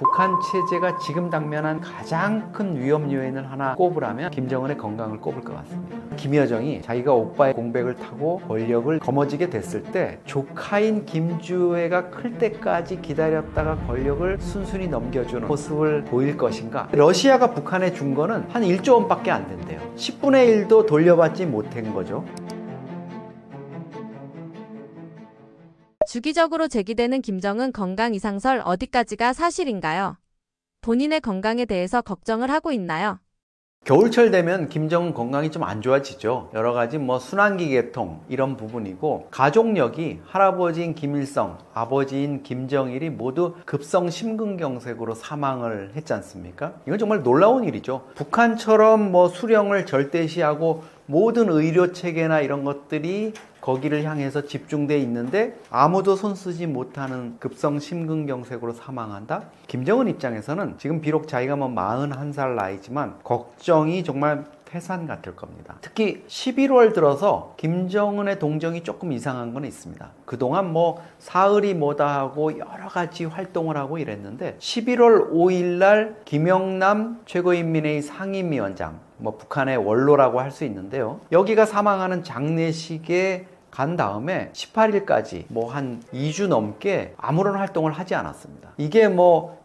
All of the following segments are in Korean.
북한 체제가 지금 당면한 가장 큰 위험 요인을 하나 꼽으라면 김정은의 건강을 꼽을 것 같습니다. 김여정이 자기가 오빠의 공백을 타고 권력을 거머쥐게 됐을 때 조카인 김주애가 클 때까지 기다렸다가 권력을 순순히 넘겨주는 모습을 보일 것인가? 러시아가 북한에 준 거는 한 1조 원밖에 안 된대요. 10분의 1도 돌려받지 못한 거죠. 주기적으로 제기되는 김정은 건강 이상설 어디까지가 사실인가요? 본인의 건강에 대해서 걱정을 하고 있나요? 겨울철 되면 김정은 건강이 좀 안 좋아지죠. 여러 가지 순환기 계통 이런 부분이고, 가족력이 할아버지인 김일성, 아버지인 김정일이 모두 급성 심근경색으로 사망을 했지 않습니까? 이건 정말 놀라운 일이죠. 북한처럼 수령을 절대시하고 모든 의료 체계나 이런 것들이 거기를 향해서 집중돼 있는데 아무도 손쓰지 못하는 급성 심근경색으로 사망한다? 김정은 입장에서는 지금 비록 자기가 41살 나이지만 걱정이 정말 태산 같을 겁니다. 특히 11월 들어서 김정은의 동정이 조금 이상한 건 있습니다. 그동안 사흘이 뭐다 하고 여러 가지 활동을 하고 이랬는데 11월 5일 날 김영남 최고인민회의 상임위원장, 북한의 원로라고 할 수 있는데요. 여기가 사망하는 장례식에 간 다음에 18일까지 한 2주 넘게 아무런 활동을 하지 않았습니다. 이게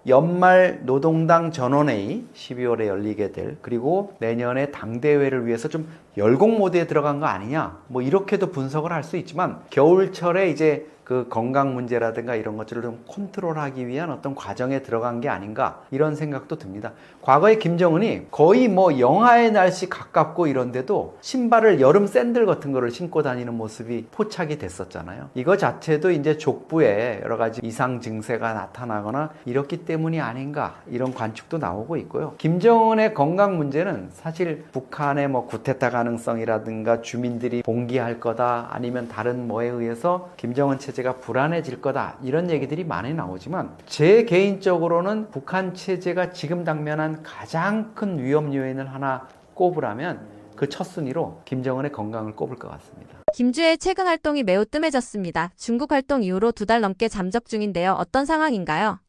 연말 노동당 전원회의 12월에 열리게 될, 그리고 내년에 당대회를 위해서 좀 열공 모드에 들어간 거 아니냐, 이렇게도 분석을 할 수 있지만, 겨울철에 이제 그 건강 문제라든가 이런 것들을 좀 컨트롤하기 위한 어떤 과정에 들어간 게 아닌가, 이런 생각도 듭니다. 과거에 김정은이 거의 영하의 날씨 가깝고 이런데도 신발을 여름 샌들 같은 거를 신고 다니는 모습이 포착이 됐었잖아요. 이거 자체도 이제 족부에 여러 가지 이상 증세가 나타나거나 이렇기 때문이 아닌가, 이런 관측도 나오고 있고요. 김정은의 건강 문제는 사실 북한의 쿠데타 가능성이라든가 주민들이 봉기할 거다, 아니면 다른 뭐에 의해서 김정은 체제가 불안해질 거다, 이런 얘기들이 많이 나오지만, 제 개인적으로는 북한 체제가 지금 당면한 가장 큰 위험 요인을 하나 꼽으라면 그 첫 순위로 김정은의 건강을 꼽을 것 같습니다. 김주의 최근 활동이 매우 뜸해졌습니다. 중국 활동 이후로 2달 넘게 잠적 중인데요. 어떤 상황인가요?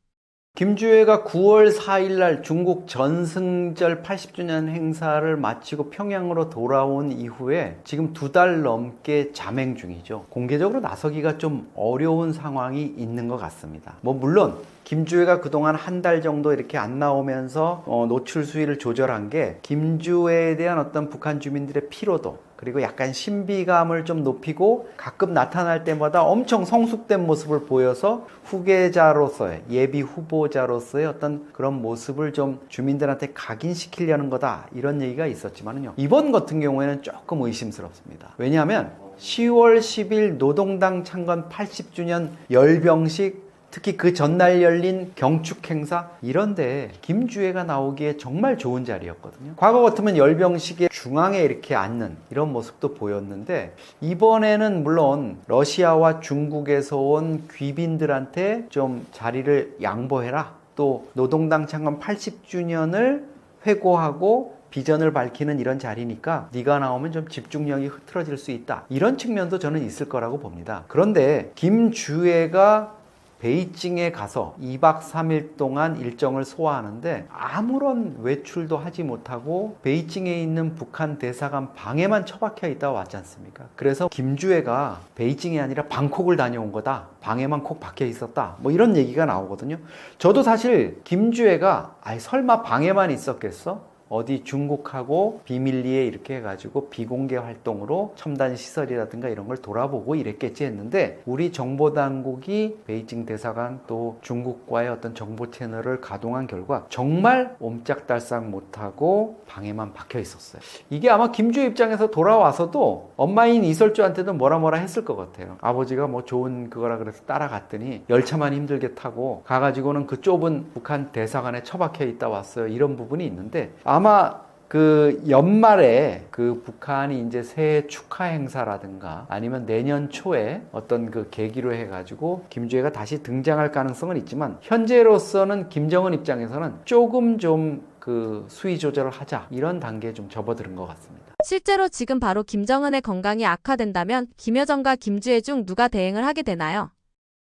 김주애가 9월 4일 날 중국 전승절 80주년 행사를 마치고 평양으로 돌아온 이후에 지금 2달 넘게 잠행 중이죠. 공개적으로 나서기가 좀 어려운 상황이 있는 것 같습니다. 물론 김주애가 그동안 한 달 정도 이렇게 안 나오면서 노출 수위를 조절한 게 김주애에 대한 어떤 북한 주민들의 피로도, 그리고 약간 신비감을 좀 높이고 가끔 나타날 때마다 엄청 성숙된 모습을 보여서 후계자로서의, 예비 후보자로서의 어떤 그런 모습을 좀 주민들한테 각인시키려는 거다, 이런 얘기가 있었지만요, 이번 같은 경우에는 조금 의심스럽습니다. 왜냐하면 10월 10일 노동당 창건 80주년 열병식, 특히 그 전날 열린 경축 행사, 이런데 김주애가 나오기에 정말 좋은 자리였거든요. 과거 같으면 열병식의 중앙에 이렇게 앉는 이런 모습도 보였는데, 이번에는 물론 러시아와 중국에서 온 귀빈들한테 좀 자리를 양보해라, 또 노동당 창건 80주년을 회고하고 비전을 밝히는 이런 자리니까 네가 나오면 좀 집중력이 흐트러질 수 있다, 이런 측면도 저는 있을 거라고 봅니다. 그런데 김주애가 베이징에 가서 2박 3일 동안 일정을 소화하는데 아무런 외출도 하지 못하고 베이징에 있는 북한 대사관 방에만 처박혀 있다 왔지 않습니까? 그래서 김주애가 베이징이 아니라 방콕을 다녀온 거다, 방에만 콕 박혀 있었다, 이런 얘기가 나오거든요. 저도 사실 김주애가 설마 방에만 있었겠어? 어디 중국하고 비밀리에 이렇게 해가지고 비공개 활동으로 첨단 시설이라든가 이런 걸 돌아보고 이랬겠지 했는데, 우리 정보당국이 베이징 대사관 또 중국과의 어떤 정보 채널을 가동한 결과 정말 옴짝달싹 못하고 방에만 박혀 있었어요. 이게 아마 김주애 입장에서 돌아와서도 엄마인 이설주한테도 뭐라 했을 것 같아요. 아버지가 좋은 그거라 그래서 따라갔더니 열차만 힘들게 타고 가가지고는 그 좁은 북한 대사관에 처박혀 있다 왔어요, 이런 부분이 있는데, 아마 그 연말에 그 북한이 이제 새해 축하 행사라든가 아니면 내년 초에 어떤 그 계기로 해가지고 김주애가 다시 등장할 가능성은 있지만, 현재로서는 김정은 입장에서는 조금 좀 그 수위 조절을 하자, 이런 단계에 좀 접어드는 것 같습니다. 실제로 지금 바로 김정은의 건강이 악화된다면 김여정과 김주애 중 누가 대행을 하게 되나요?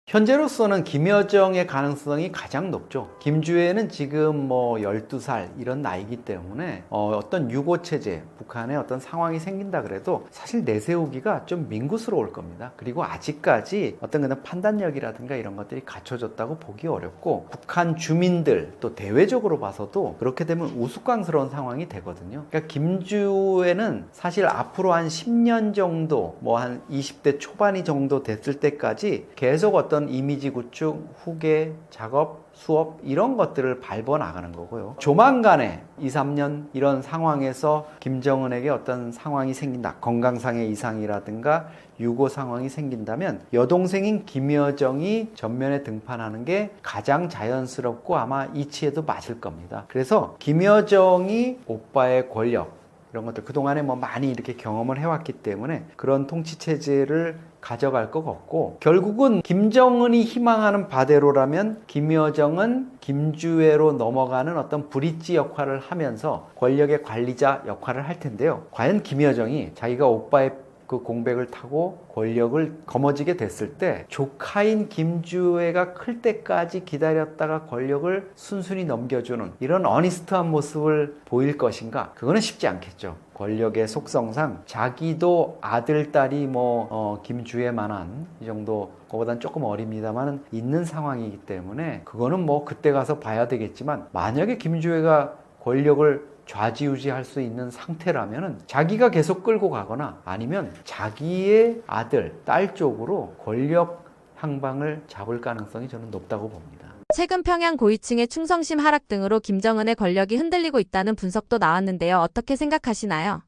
현재로서는 김여정의 가능성이 가장 높죠. 김주애는 지금 뭐 12살 이런 나이기 때문에 어떤 유고체제, 북한의 어떤 상황이 생긴다 그래도 사실 내세우기가 좀 민구스러울 겁니다. 그리고 아직까지 어떤 그런 판단력이라든가 이런 것들이 갖춰졌다고 보기 어렵고, 북한 주민들 또 대외적으로 봐서도 그렇게 되면 우스꽝스러운 상황이 되거든요. 그러니까 김주애는 사실 앞으로 한 10년 정도, 뭐 한 20대 초반이 정도 됐을 때까지 계속 어떤 이미지 구축, 후계, 작업, 수업 이런 것들을 밟아 나가는 거고요. 조만간에 2, 3년 이런 상황에서 김정은에게 어떤 상황이 생긴다. 건강상의 이상이라든가 유고 상황이 생긴다면 여동생인 김여정이 전면에 등판하는 게 가장 자연스럽고 아마 이치에도 맞을 겁니다. 그래서 김여정이 오빠의 권력 이런 것들 그동안에 뭐 많이 이렇게 경험을 해왔기 때문에 그런 통치체제를 가져갈 것 같고, 결국은 김정은이 희망하는 바대로라면 김여정은 김주애로 넘어가는 어떤 브릿지 역할을 하면서 권력의 관리자 역할을 할 텐데요. 과연 김여정이 자기가 오빠의 그 공백을 타고 권력을 거머쥐게 됐을 때 조카인 김주애가 클 때까지 기다렸다가 권력을 순순히 넘겨주는 이런 어니스트한 모습을 보일 것인가? 그거는 쉽지 않겠죠. 권력의 속성상 자기도 아들, 딸이 김주애만한 이 정도, 그거보단 조금 어립니다만 있는 상황이기 때문에 그거는 뭐 그때 가서 봐야 되겠지만, 만약에 김주애가 권력을 좌지우지할 수 있는 상태라면 자기가 계속 끌고 가거나 아니면 자기의 아들, 딸 쪽으로 권력 향방을 잡을 가능성이 저는 높다고 봅니다. 최근 평양 고위층의 충성심 하락 등으로 김정은의 권력이 흔들리고 있다는 분석도 나왔는데요. 어떻게 생각하시나요?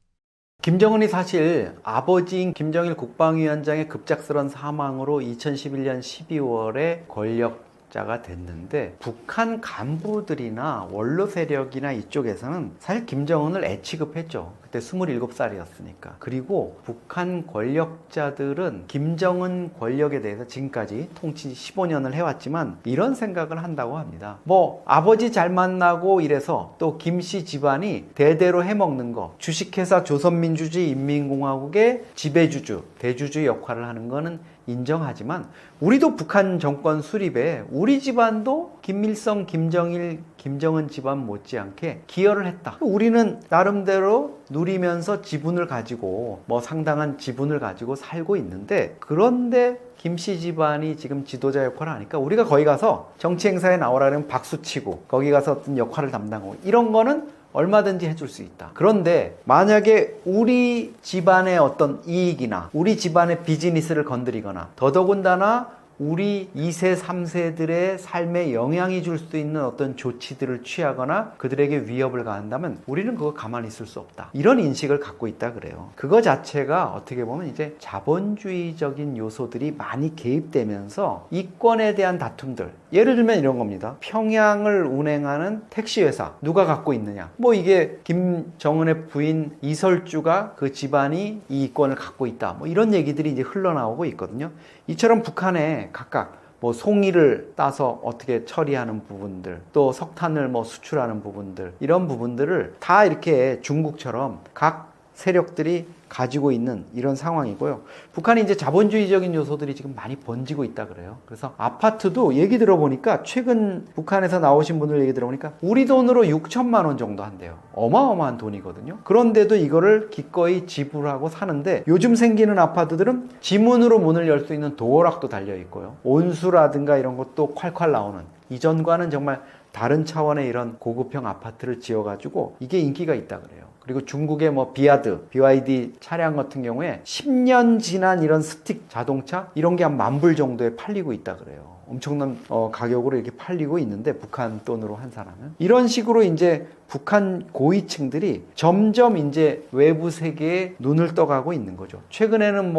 김정은이 사실 아버지인 김정일 국방위원장의 급작스런 사망으로 2011년 12월에 권력자가 됐는데, 북한 간부들이나 원로 세력이나 이쪽에서는 사실 김정은을 애취급했죠. 그때 27살이었으니까. 그리고 북한 권력자들은 김정은 권력에 대해서 지금까지 통치 15년을 해왔지만 이런 생각을 한다고 합니다. 뭐 아버지 잘 만나고 이래서 또 김씨 집안이 대대로 해먹는 거, 주식회사 조선민주주의 인민공화국의 지배주주, 대주주 역할을 하는 거는 인정하지만, 우리도 북한 정권 수립에 우리 집안도 김일성, 김정일, 김정은 집안 못지않게 기여를 했다. 우리는 나름대로 누리면서 지분을 가지고 상당한 지분을 가지고 살고 있는데, 그런데 김씨 집안이 지금 지도자 역할을 하니까 우리가 거기 가서 정치 행사에 나오라면 박수치고 거기 가서 어떤 역할을 담당하고 이런 거는 얼마든지 해줄 수 있다. 그런데 만약에 우리 집안의 어떤 이익이나 우리 집안의 비즈니스를 건드리거나 더더군다나 우리 2세, 3세들의 삶에 영향이 줄 수 있는 어떤 조치들을 취하거나 그들에게 위협을 가한다면 우리는 그거 가만히 있을 수 없다. 이런 인식을 갖고 있다 그래요. 그거 자체가 어떻게 보면 이제 자본주의적인 요소들이 많이 개입되면서 이권에 대한 다툼들, 예를 들면 이런 겁니다. 평양을 운행하는 택시회사 누가 갖고 있느냐, 이게 김정은의 부인 이설주가 그 집안이 이 이권을 갖고 있다, 이런 얘기들이 이제 흘러나오고 있거든요. 이처럼 북한에 각각 송이를 따서 어떻게 처리하는 부분들, 또 석탄을 수출하는 부분들, 이런 부분들을 다 이렇게 중국처럼 각 세력들이 가지고 있는 이런 상황이고요. 북한이 이제 자본주의적인 요소들이 지금 많이 번지고 있다 그래요. 그래서 아파트도 얘기 들어보니까, 최근 북한에서 나오신 분들 얘기 들어보니까 우리 돈으로 6천만 원 정도 한대요. 어마어마한 돈이거든요. 그런데도 이거를 기꺼이 지불하고 사는데, 요즘 생기는 아파트들은 지문으로 문을 열 수 있는 도어락도 달려 있고요. 온수라든가 이런 것도 콸콸 나오는, 이전과는 정말 다른 차원의 이런 고급형 아파트를 지어가지고 이게 인기가 있다 그래요. 그리고 중국의 비아드, BYD 차량 같은 경우에 10년 지난 이런 스틱 자동차 이런 게 한 10,000불 정도에 팔리고 있다 그래요. 엄청난 가격으로 이렇게 팔리고 있는데, 북한 돈으로 환산하면 이런 식으로 이제 북한 고위층들이 점점 이제 외부 세계에 눈을 떠가고 있는 거죠. 최근에는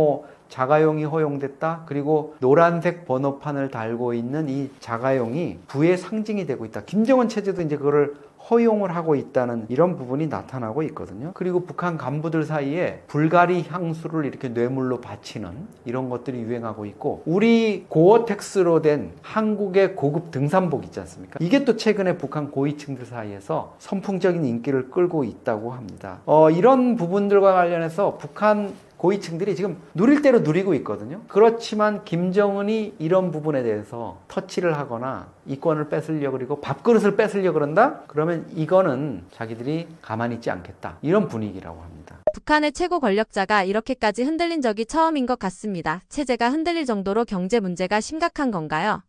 자가용이 허용됐다. 그리고 노란색 번호판을 달고 있는 이 자가용이 부의 상징이 되고 있다. 김정은 체제도 이제 그거를 허용을 하고 있다는 이런 부분이 나타나고 있거든요. 그리고 북한 간부들 사이에 불가리 향수를 이렇게 뇌물로 바치는 이런 것들이 유행하고 있고, 우리 고어텍스로 된 한국의 고급 등산복 있지 않습니까? 이게 또 최근에 북한 고위층들 사이에서 선풍적인 인기를 끌고 있다고 합니다. 이런 부분들과 관련해서 북한 고위층들이 지금 누릴 대로 누리고 있거든요. 그렇지만 김정은이 이런 부분에 대해서 터치를 하거나 이권을 뺏으려고 그리고 밥그릇을 뺏으려고 그런다? 그러면 이거는 자기들이 가만히 있지 않겠다. 이런 분위기라고 합니다. 북한의 최고 권력자가 이렇게까지 흔들린 적이 처음인 것 같습니다. 체제가 흔들릴 정도로 경제 문제가 심각한 건가요?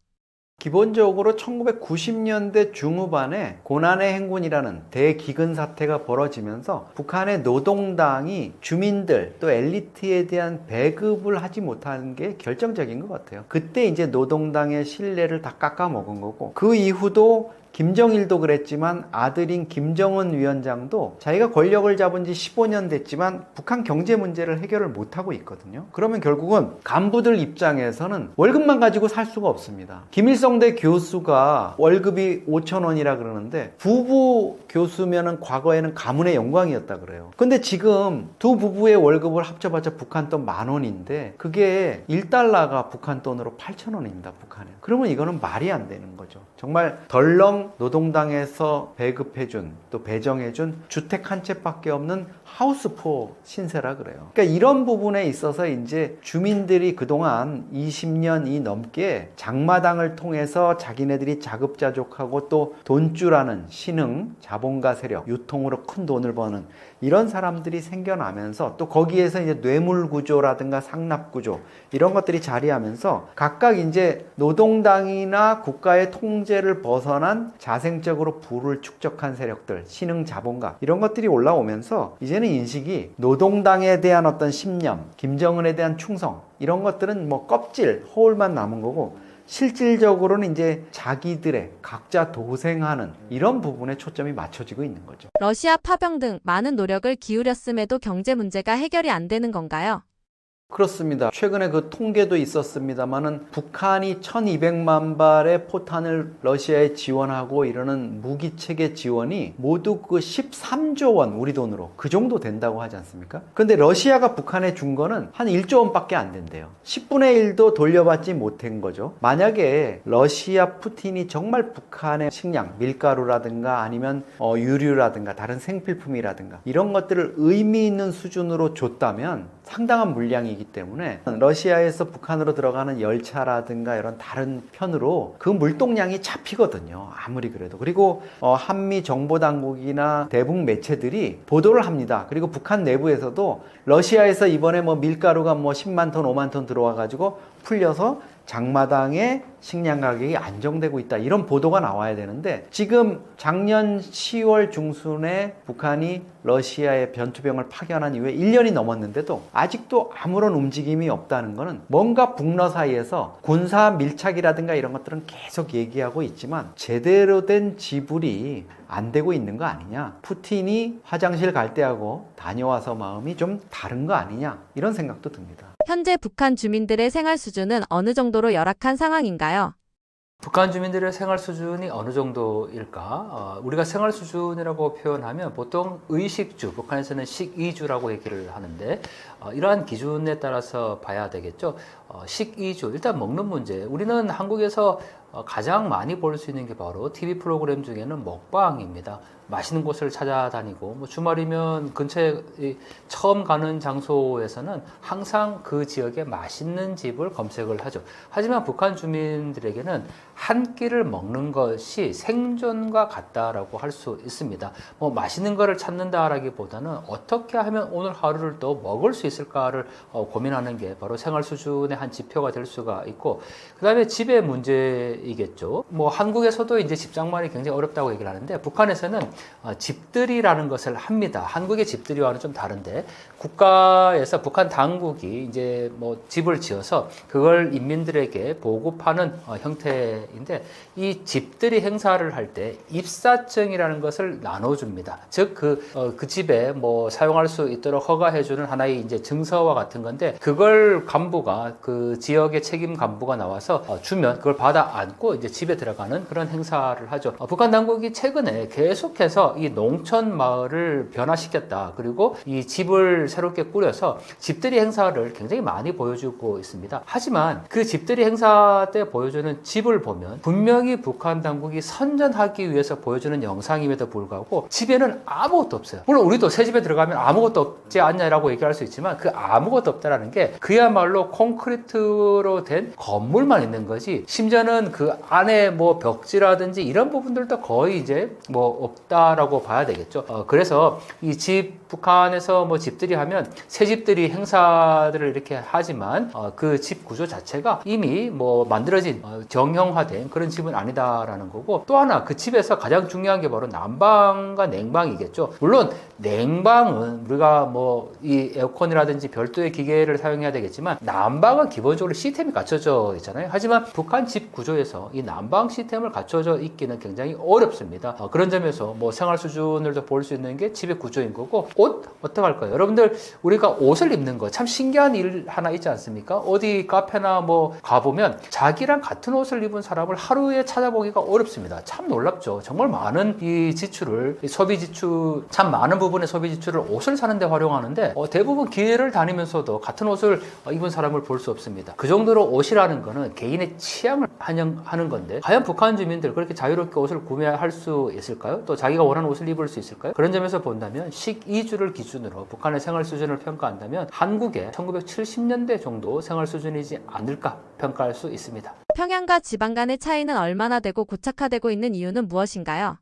기본적으로 1990년대 중후반에 고난의 행군이라는 대기근 사태가 벌어지면서 북한의 노동당이 주민들 또 엘리트에 대한 배급을 하지 못하는 게 결정적인 것 같아요. 그때 이제 노동당의 신뢰를 다 깎아먹은 거고 그 이후도 김정일도 그랬지만 아들인 김정은 위원장도 자기가 권력을 잡은 지 15년 됐지만 북한 경제 문제를 해결을 못하고 있거든요. 그러면 결국은 간부들 입장에서는 월급만 가지고 살 수가 없습니다. 김일성대 교수가 월급이 5,000원이라 그러는데 부부 교수면은 과거에는 가문의 영광이었다 그래요. 근데 지금 두 부부의 월급을 합쳐봤자 북한 돈 10,000원인데 그게 1달러가 북한 돈으로 8,000원입니다. 북한에. 그러면 이거는 말이 안 되는 거죠. 정말 덜렁 노동당에서 배급해준 또 배정해준 주택 한 채밖에 없는 하우스포 신세라 그래요. 그러니까 이런 부분에 있어서 이제 주민들이 그동안 20년이 넘게 장마당을 통해서 자기네들이 자급자족하고 또 돈주라는 신흥, 자본가 세력, 유통으로 큰 돈을 버는 이런 사람들이 생겨나면서 또 거기에서 이제 뇌물구조라든가 상납구조 이런 것들이 자리하면서 각각 이제 노동당이나 국가의 통제를 벗어난 자생적으로 부를 축적한 세력들, 신흥 자본가 이런 것들이 올라오면서 이제는 인식이 노동당에 대한 어떤 신념, 김정은에 대한 충성 이런 것들은 뭐 껍질, 허울만 남은 거고 실질적으로는 이제 자기들의 각자 도생하는 이런 부분에 초점이 맞춰지고 있는 거죠. 러시아 파병 등 많은 노력을 기울였음에도 경제 문제가 해결이 안 되는 건가요? 그렇습니다. 최근에 그 통계도 있었습니다만은 북한이 1200만 발의 포탄을 러시아에 지원하고 이러는 무기체계 지원이 모두 그 13조 원 우리 돈으로 그 정도 된다고 하지 않습니까? 근데 러시아가 북한에 준 거는 한 1조 원밖에 안 된대요. 10분의 1도 돌려받지 못한 거죠. 만약에 러시아 푸틴이 정말 북한의 식량, 밀가루라든가 아니면 유류라든가 다른 생필품이라든가 이런 것들을 의미 있는 수준으로 줬다면 상당한 물량이기 때문에 러시아에서 북한으로 들어가는 열차라든가 이런 다른 편으로 그 물동량이 잡히거든요. 아무리 그래도. 그리고 한미 정보당국이나 대북 매체들이 보도를 합니다. 그리고 북한 내부에서도 러시아에서 이번에 뭐 밀가루가 뭐 10만 톤, 5만 톤 들어와 가지고 풀려서 장마당의 식량 가격이 안정되고 있다. 이런 보도가 나와야 되는데 지금 작년 10월 중순에 북한이 러시아에 변투병을 파견한 이후에 1년이 넘었는데도 아직도 아무런 움직임이 없다는 것은 뭔가 북러 사이에서 군사 밀착이라든가 이런 것들은 계속 얘기하고 있지만 제대로 된 지불이 안 되고 있는 거 아니냐. 푸틴이 화장실 갈 때하고 다녀와서 마음이 좀 다른 거 아니냐. 이런 생각도 듭니다. 현재 북한 주민들의 생활 수준은 어느 정도로 열악한 상황인가요? 북한 주민들의 생활 수준이 어느 정도일까? 우리가 생활 수준이라고 표현하면 보통 의식주, 북한에서는 식이주라고 얘기를 하는데 이러한 기준에 따라서 봐야 되겠죠. 식이주, 일단 먹는 문제. 우리는 한국에서 가장 많이 볼 수 있는 게 바로 TV 프로그램 중에는 먹방입니다. 맛있는 곳을 찾아다니고 뭐 주말이면 근처에 처음 가는 장소에서는 항상 그 지역에 맛있는 집을 검색을 하죠. 하지만 북한 주민들에게는 한 끼를 먹는 것이 생존과 같다라고 할 수 있습니다. 뭐 맛있는 거를 찾는다라기보다는 어떻게 하면 오늘 하루를 또 먹을 수 있을까를 고민하는 게 바로 생활 수준의 한 지표가 될 수가 있고, 그 다음에 집의 문제이겠죠. 뭐 한국에서도 이제 집장만이 굉장히 어렵다고 얘기를 하는데 북한에서는 집들이라는 것을 합니다. 한국의 집들이와는 좀 다른데 국가에서 북한 당국이 이제 뭐 집을 지어서 그걸 인민들에게 보급하는 형태인데 이 집들이 행사를 할 때 입사증이라는 것을 나눠줍니다. 즉 그 집에 뭐 사용할 수 있도록 허가해주는 하나의 이제 증서와 같은 건데 그걸 간부가 그 지역의 책임 간부가 나와서 주면 그걸 받아 안고 이제 집에 들어가는 그런 행사를 하죠. 북한 당국이 최근에 계속해서 이 농촌 마을을 변화시켰다. 그리고 이 집을 새롭게 꾸려서 집들이 행사를 굉장히 많이 보여주고 있습니다. 하지만 그 집들이 행사 때 보여주는 집을 보면 분명히 북한 당국이 선전하기 위해서 보여주는 영상임에도 불구하고 집에는 아무것도 없어요. 물론 우리도 새 집에 들어가면 아무것도 없지 않냐라고 얘기할 수 있지만 그 아무것도 없다라는 게 그야말로 콘크리트로 된 건물만 있는 거지, 심지어는 그 안에 뭐 벽지라든지 이런 부분들도 거의 이제 뭐 없다라고 봐야 되겠죠. 그래서 이 집, 북한에서 뭐 집들이 하면 새 집들이 행사들을 이렇게 하지만 그 집 구조 자체가 이미 뭐 만들어진 정형화된 그런 집은 아니다라는 거고, 또 하나 그 집에서 가장 중요한 게 바로 난방과 냉방이겠죠. 물론 냉방은 우리가 뭐 이 에어컨이라든지 별도의 기계를 사용해야 되겠지만 난방은 기본적으로 시스템이 갖춰져 있잖아요. 하지만 북한 집 구조에서 이 난방 시스템을 갖춰져 있기는 굉장히 어렵습니다. 그런 점에서 뭐 생활 수준을 더 볼 수 있는 게 집의 구조인 거고, 옷 어떻게 할까요? 여러분들 우리가 옷을 입는 거 참 신기한 일 하나 있지 않습니까? 어디 카페나 뭐 가보면 자기랑 같은 옷을 입은 사람을 하루에 찾아보기가 어렵습니다. 참 놀랍죠. 정말 많은 이 지출을, 이 소비 지출, 참 많은 부분의 소비 지출을 옷을 사는데 활용하는데 대부분 길을 다니면서도 같은 옷을 입은 사람을 볼 수 없습니다. 그 정도로 옷이라는 거는 개인의 취향을 반영하는 건데, 과연 북한 주민들 그렇게 자유롭게 옷을 구매할 수 있을까요? 또 자기가 원하는 옷을 입을 수 있을까요? 그런 점에서 본다면 식이주를 기준으로 북한의 생활 수준을 평가한다면 한국의 1970년대 정도 생활 수준이지 않을까 평가할 수 있습니다. 평양과 지방 간의 차이는 얼마나 되고 고착화되고 있는 이유는 무엇인가요?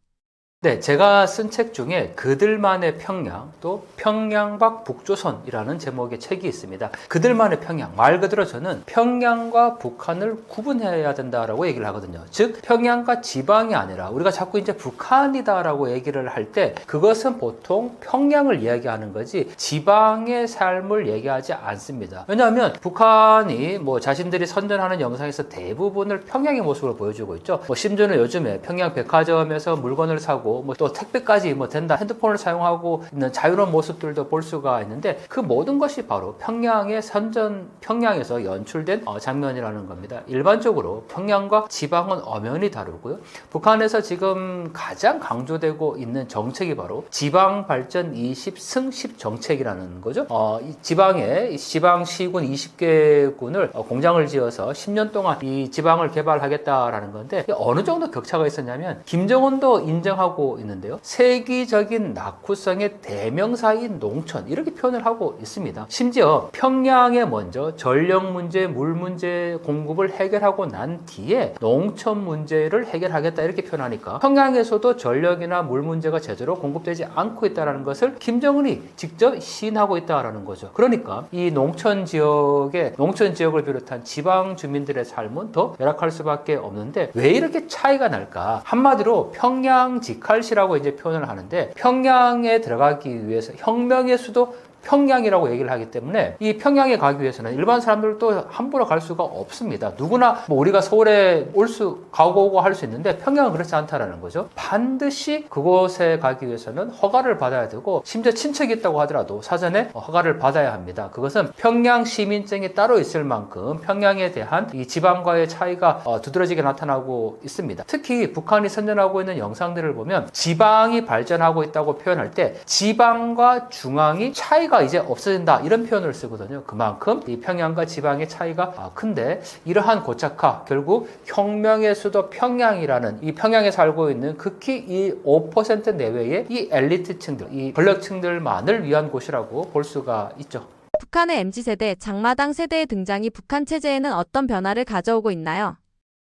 네, 제가 쓴 책 중에 그들만의 평양, 또 평양 밖 북조선이라는 제목의 책이 있습니다. 그들만의 평양, 말 그대로 저는 평양과 북한을 구분해야 된다라고 얘기를 하거든요. 즉, 평양과 지방이 아니라 우리가 자꾸 이제 북한이다라고 얘기를 할 때 그것은 보통 평양을 이야기하는 거지 지방의 삶을 얘기하지 않습니다. 왜냐하면 북한이 뭐 자신들이 선전하는 영상에서 대부분을 평양의 모습으로 보여주고 있죠. 뭐 심지어는 요즘에 평양 백화점에서 물건을 사고 뭐 또 택배까지 뭐 된다, 핸드폰을 사용하고 있는 자유로운 모습들도 볼 수가 있는데, 그 모든 것이 바로 평양의 선전, 평양에서 연출된 장면이라는 겁니다. 일반적으로 평양과 지방은 엄연히 다르고요. 북한에서 지금 가장 강조되고 있는 정책이 바로 지방 발전 20승 10 정책이라는 거죠. 이 지방에 지방 시군 20개군을 공장을 지어서 10년 동안 이 지방을 개발하겠다라는 건데, 어느 정도 격차가 있었냐면 김정은도 인정하고 있는데요. 세계적인 낙후성의 대명사인 농촌, 이렇게 표현을 하고 있습니다. 심지어 평양에 먼저 전력 문제, 물 문제 공급을 해결하고 난 뒤에 농촌 문제를 해결하겠다 이렇게 표현하니까 평양에서도 전력이나 물 문제가 제대로 공급되지 않고 있다는 것을 김정은이 직접 시인하고 있다는 거죠. 그러니까 이 농촌 지역을 비롯한 지방 주민들의 삶은 더 열악할 수밖에 없는데, 왜 이렇게 차이가 날까? 한마디로 평양 직할시라고 이제 표현을 하는데, 평양에 들어가기 위해서 혁명의 수도 평양이라고 얘기를 하기 때문에 이 평양에 가기 위해서는 일반 사람들도 함부로 갈 수가 없습니다. 누구나 뭐 우리가 서울에 가고 오고 할 수 있는데 평양은 그렇지 않다라는 거죠. 반드시 그곳에 가기 위해서는 허가를 받아야 되고, 심지어 친척이 있다고 하더라도 사전에 허가를 받아야 합니다. 그것은 평양 시민증이 따로 있을 만큼 평양에 대한 이 지방과의 차이가 두드러지게 나타나고 있습니다. 특히 북한이 선전하고 있는 영상들을 보면 지방이 발전하고 있다고 표현할 때 지방과 중앙이 차이가 이제 없어진다 이런 표현을 쓰거든요. 그만큼 이 평양과 지방의 차이가 큰데, 이러한 고착화, 결국 혁명의 수도 평양이라는 이 평양에 살고 있는 극히 이 5% 내외의 이 엘리트층들, 이 권력층들만을 위한 곳이라고 볼 수가 있죠. 북한의 MZ세대, 장마당 세대의 등장이 북한 체제에는 어떤 변화를 가져오고 있나요?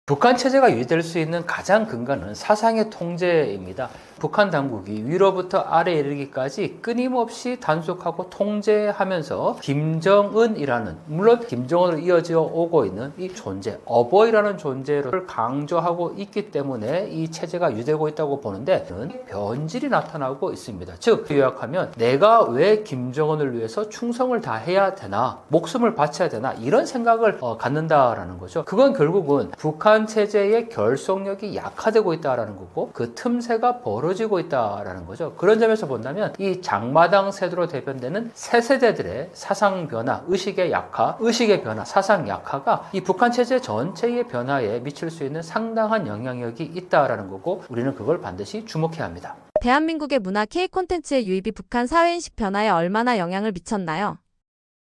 북한 체제가 유지될 수 있는 가장 근간은 사상의 통제입니다. 북한 당국이 위로부터 아래에 이르기까지 끊임없이 단속하고 통제하면서 김정은이라는, 물론 김정은으로 이어져 오고 있는 이 존재, 어버이라는 존재를 강조하고 있기 때문에 이 체제가 유지되고 있다고 보는데, 변질이 나타나고 있습니다. 즉, 요약하면 내가 왜 김정은을 위해서 충성을 다해야 되나, 목숨을 바쳐야 되나, 이런 생각을 갖는다라는 거죠. 그건 결국은 북한 체제의 결속력이 약화되고 있다라는 거고, 그 틈새가 벌어지고 있다라는 거죠. 그런 점에서 본다면 이 장마당 세대로 대변되는 새 세대들의 사상 변화, 의식의 약화, 의식의 변화, 사상 약화가 이 북한 체제 전체의 변화에 미칠 수 있는 상당한 영향력이 있다라는 거고, 우리는 그걸 반드시 주목해야 합니다. 대한민국의 문화 K 콘텐츠의 유입이 북한 사회인식 변화에 얼마나 영향을 미쳤나요?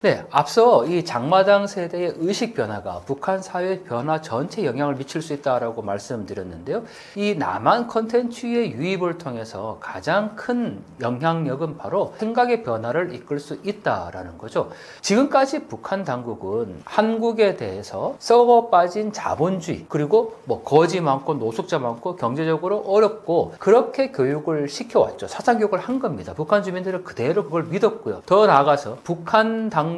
네, 앞서 이 장마당 세대의 의식 변화가 북한 사회 변화 전체에 영향을 미칠 수 있다라고 말씀드렸는데요. 이 남한 콘텐츠의 유입을 통해서 가장 큰 영향력은 바로 생각의 변화를 이끌 수 있다라는 거죠. 지금까지 북한 당국은 한국에 대해서 썩어 빠진 자본주의, 그리고 뭐 거지 많고 노숙자 많고 경제적으로 어렵고 그렇게 교육을 시켜왔죠. 사상 교육을 한 겁니다. 북한 주민들은 그대로 그걸 믿었고요. 더 나아가서 북한 당국은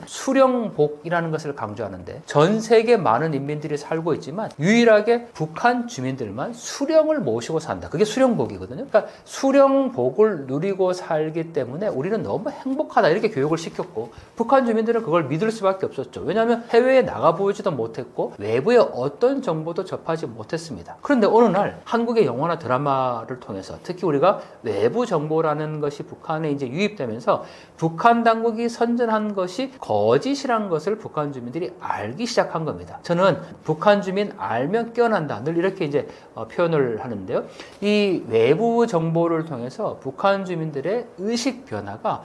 수령복이라는 것을 강조하는데 전 세계 많은 인민들이 살고 있지만 유일하게 북한 주민들만 수령을 모시고 산다. 그게 수령복이거든요. 그러니까 수령복을 누리고 살기 때문에 우리는 너무 행복하다 이렇게 교육을 시켰고 북한 주민들은 그걸 믿을 수밖에 없었죠. 왜냐하면 해외에 나가보지도 못했고 외부의 어떤 정보도 접하지 못했습니다. 그런데 어느 날 한국의 영화나 드라마를 통해서 특히 우리가 외부 정보라는 것이 북한에 이제 유입되면서 북한 당국이 선전한 것이 거짓이란 것을 북한 주민들이 알기 시작한 겁니다. 저는 북한 주민 알면 깨어난다 늘 이렇게 이제 표현을 하는데요. 이 외부 정보를 통해서 북한 주민들의 의식 변화가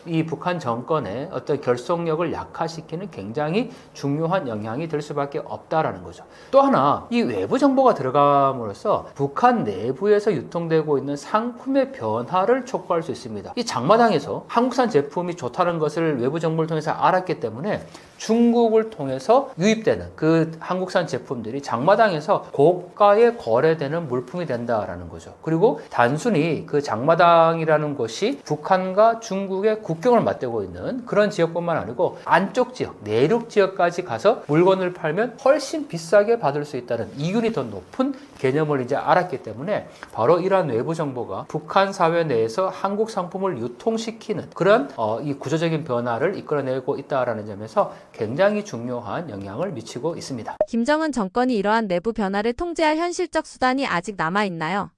이 북한 정권의 어떤 결속력을 약화시키는 굉장히 중요한 영향이 될 수밖에 없다라는 거죠. 또 하나 이 외부 정보가 들어감으로써 북한 내부에서 유통되고 있는 상품의 변화를 촉구할 수 있습니다. 이 장마당에서 한국산 제품이 좋다는 것을 외부 정보를 통해서 알았기 때문에 중국을 통해서 유입되는 그 한국산 제품들이 장마당에서 고가에 거래되는 물품이 된다라는 거죠. 그리고 단순히 그 장마당이라는 곳이 북한과 중국의 국경을 맞대고 있는 그런 지역뿐만 아니고 안쪽 지역, 내륙 지역까지 가서 물건을 팔면 훨씬 비싸게 받을 수 있다는 이윤이 더 높은 개념을 이제 알았기 때문에 바로 이러한 외부 정보가 북한 사회 내에서 한국 상품을 유통시키는 그런 이 구조적인 변화를 이끌어내고 있다라는 점에서 굉장히 중요한 영향을 미치고 있습니다. 김정은 정권이 이러한 내부 변화를 통제할 현실적 수단이 아직 남아있나요?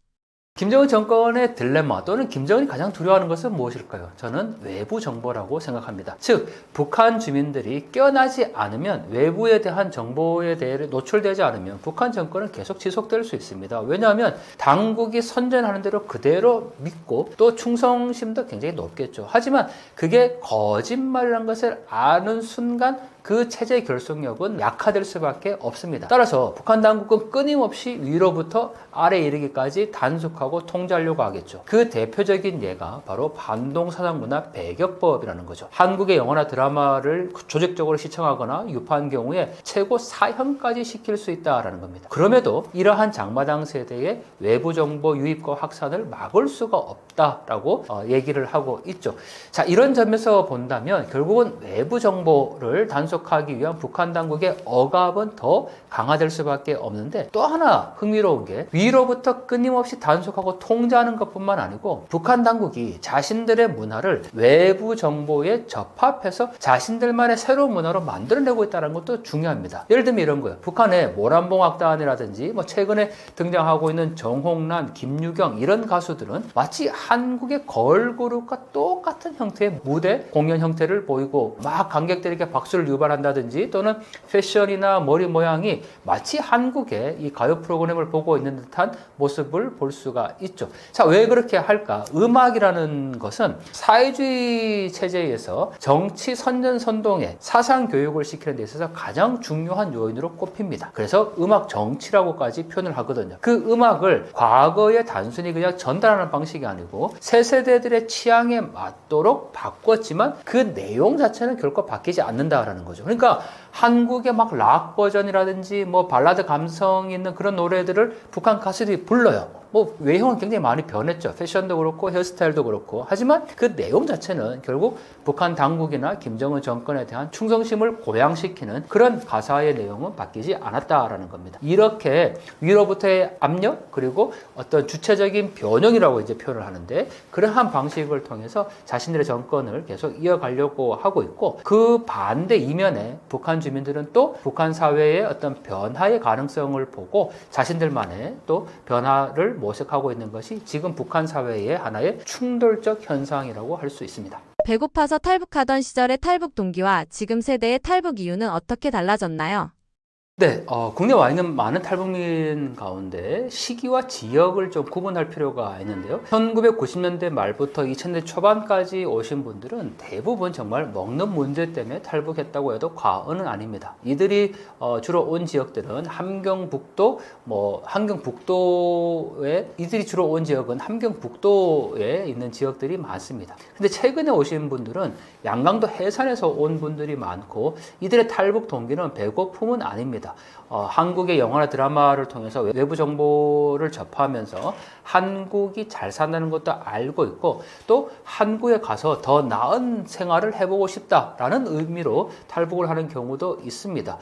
김정은 정권의 딜레마 또는 김정은이 가장 두려워하는 것은 무엇일까요? 저는 외부 정보라고 생각합니다. 즉 북한 주민들이 깨어나지 않으면 외부에 대한 정보에 대해 노출되지 않으면 북한 정권은 계속 지속될 수 있습니다. 왜냐하면 당국이 선전하는 대로 그대로 믿고 또 충성심도 굉장히 높겠죠. 하지만 그게 거짓말이라는 것을 아는 순간 그 체제의 결속력은 약화될 수밖에 없습니다. 따라서 북한 당국은 끊임없이 위로부터 아래에 이르기까지 단속하고 통제하려고 하겠죠. 그 대표적인 예가 바로 반동사상문화 배격법이라는 거죠. 한국의 영화나 드라마를 조직적으로 시청하거나 유포한 경우에 최고 사형까지 시킬 수 있다라는 겁니다. 그럼에도 이러한 장마당 세대의 외부 정보 유입과 확산을 막을 수가 없다라고 얘기를 하고 있죠. 자, 이런 점에서 본다면 결국은 외부 정보를 단속하기 위한 북한 당국의 억압은 더 강화될 수밖에 없는데 또 하나 흥미로운 게 위로부터 끊임없이 단속하고 통제하는 것뿐만 아니고 북한 당국이 자신들의 문화를 외부 정보에 접합해서 자신들만의 새로운 문화로 만들어내고 있다는 것도 중요합니다. 예를 들면 이런 거예요. 북한의 모란봉악단이라든지 뭐 최근에 등장하고 있는 정홍란, 김유경 이런 가수들은 마치 한국의 걸그룹과 똑같은 형태의 무대 공연 형태를 보이고 막 관객들에게 박수를 유발한다든지 또는 패션이나 머리 모양이 마치 한국의 이 가요 프로그램을 보고 있는 듯한 모습을 볼 수가 있죠. 자, 왜 그렇게 할까? 음악이라는 것은 사회주의 체제에서 정치 선전선동에 사상 교육을 시키는 데 있어서 가장 중요한 요인으로 꼽힙니다. 그래서 음악 정치라고까지 표현을 하거든요. 그 음악을 과거에 단순히 그냥 전달하는 방식이 아니고 새 세대들의 취향에 맞도록 바꿨지만 그 내용 자체는 결코 바뀌지 않는다라는 거죠. 그러니까 한국의 막 락 버전이라든지 뭐 발라드 감성 있는 그런 노래들을 북한 가수들이 불러요. 뭐 외형은 굉장히 많이 변했죠. 패션도 그렇고 헤어스타일도 그렇고. 하지만 그 내용 자체는 결국 북한 당국이나 김정은 정권에 대한 충성심을 고양시키는 그런 가사의 내용은 바뀌지 않았다라는 겁니다. 이렇게 위로부터의 압력 그리고 어떤 주체적인 변형이라고 이제 표현을 하는데 그러한 방식을 통해서 자신들의 정권을 계속 이어가려고 하고 있고 그 반대 이면에 북한 주민들은 또 북한 사회의 어떤 변화의 가능성을 보고 자신들만의 또 변화를 모색하고 있는 것이 지금 북한 사회의 하나의 충돌적 현상이라고 할 수 있습니다. 배고파서 탈북하던 시절의 탈북 동기와 지금 세대의 탈북 이유는 어떻게 달라졌나요? 네, 국내에 와 있는 많은 탈북민 가운데 시기와 지역을 좀 구분할 필요가 있는데요. 1990년대 말부터 2000년 초반까지 오신 분들은 대부분 정말 먹는 문제 때문에 탈북했다고 해도 과언은 아닙니다. 이들이 주로 온 지역들은 이들이 주로 온 지역은 함경북도에 있는 지역들이 많습니다. 근데 최근에 오신 분들은 양강도 해산에서 온 분들이 많고 이들의 탈북 동기는 배고픔은 아닙니다. 한국의 영화나 드라마를 통해서 외부 정보를 접하면서 한국이 잘 산다는 것도 알고 있고 또 한국에 가서 더 나은 생활을 해보고 싶다라는 의미로 탈북을 하는 경우도 있습니다.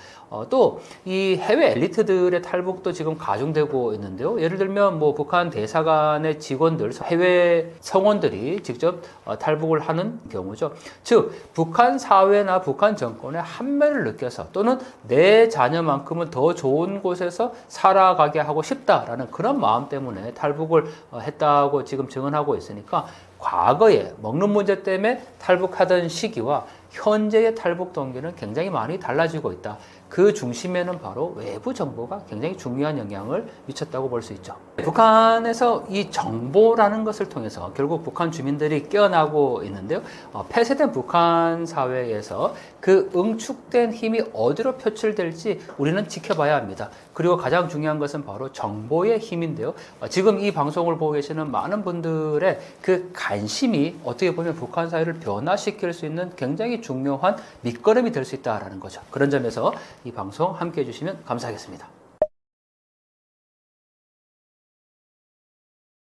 또 이 해외 엘리트들의 탈북도 지금 가중되고 있는데요. 예를 들면 뭐 북한 대사관의 직원들, 해외 성원들이 직접 탈북을 하는 경우죠. 즉 북한 사회나 북한 정권의 한면을 느껴서 또는 내 자녀만큼은 더 좋은 곳에서 살아가게 하고 싶다라는 그런 마음 때문에 탈북을 했다고 지금 증언하고 있으니까 과거에 먹는 문제 때문에 탈북하던 시기와 현재의 탈북 동기는 굉장히 많이 달라지고 있다. 그 중심에는 바로 외부 정보가 굉장히 중요한 영향을 미쳤다고 볼 수 있죠. 북한에서 이 정보라는 것을 통해서 결국 북한 주민들이 깨어나고 있는데요. 폐쇄된 북한 사회에서 그 응축된 힘이 어디로 표출될지 우리는 지켜봐야 합니다. 그리고 가장 중요한 것은 바로 정보의 힘인데요. 지금 이 방송을 보고 계시는 많은 분들의 그 관심이 어떻게 보면 북한 사회를 변화시킬 수 있는 굉장히 중요한 밑거름이 될 수 있다는 거죠. 그런 점에서 이 방송 함께 해주시면 감사하겠습니다.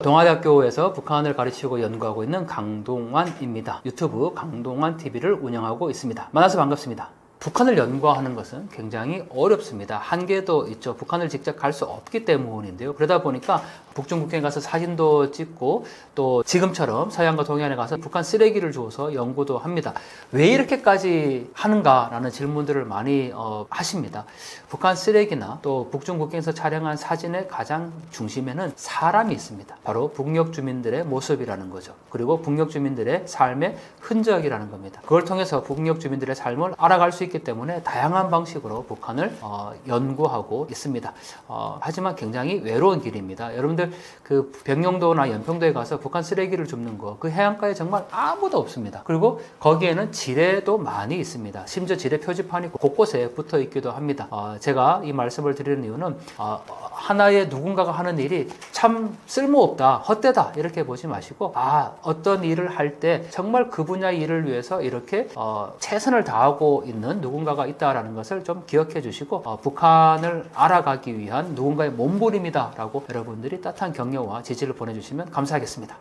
동아대학교에서 북한을 가르치고 연구하고 있는 강동환입니다. 유튜브 강동환TV를 운영하고 있습니다. 만나서 반갑습니다. 북한을 연구하는 것은 굉장히 어렵습니다. 한계도 있죠. 북한을 직접 갈 수 없기 때문인데요. 그러다 보니까 북중국해에 가서 사진도 찍고 또 지금처럼 서해안과 동해안에 가서 북한 쓰레기를 주워서 연구도 합니다. 왜 이렇게까지 하는가라는 질문들을 많이 하십니다. 북한 쓰레기나 또 북중국해에서 촬영한 사진의 가장 중심에는 사람이 있습니다. 바로 북녘 주민들의 모습이라는 거죠. 그리고 북녘 주민들의 삶의 흔적이라는 겁니다. 그걸 통해서 북녘 주민들의 삶을 알아갈 수 있기 때문에 다양한 방식으로 북한을 연구하고 있습니다. 하지만 굉장히 외로운 길입니다. 여러분들 그 백령도나 연평도에 가서 북한 쓰레기를 줍는 거, 그 해안가에 정말 아무도 없습니다. 그리고 거기에는 지뢰도 많이 있습니다. 심지어 지뢰 표지판이 곳곳에 붙어 있기도 합니다. 제가 이 말씀을 드리는 이유는 하나의 누군가가 하는 일이 참 쓸모없다, 헛되다 이렇게 보지 마시고 어떤 일을 할 때 정말 그 분야의 일을 위해서 이렇게 최선을 다하고 있는 누군가가 있다라는 것을 좀 기억해 주시고 북한을 알아가기 위한 누군가의 몸부림이다 라고 여러분들이 따뜻한 격려와 지지를 보내주시면 감사하겠습니다.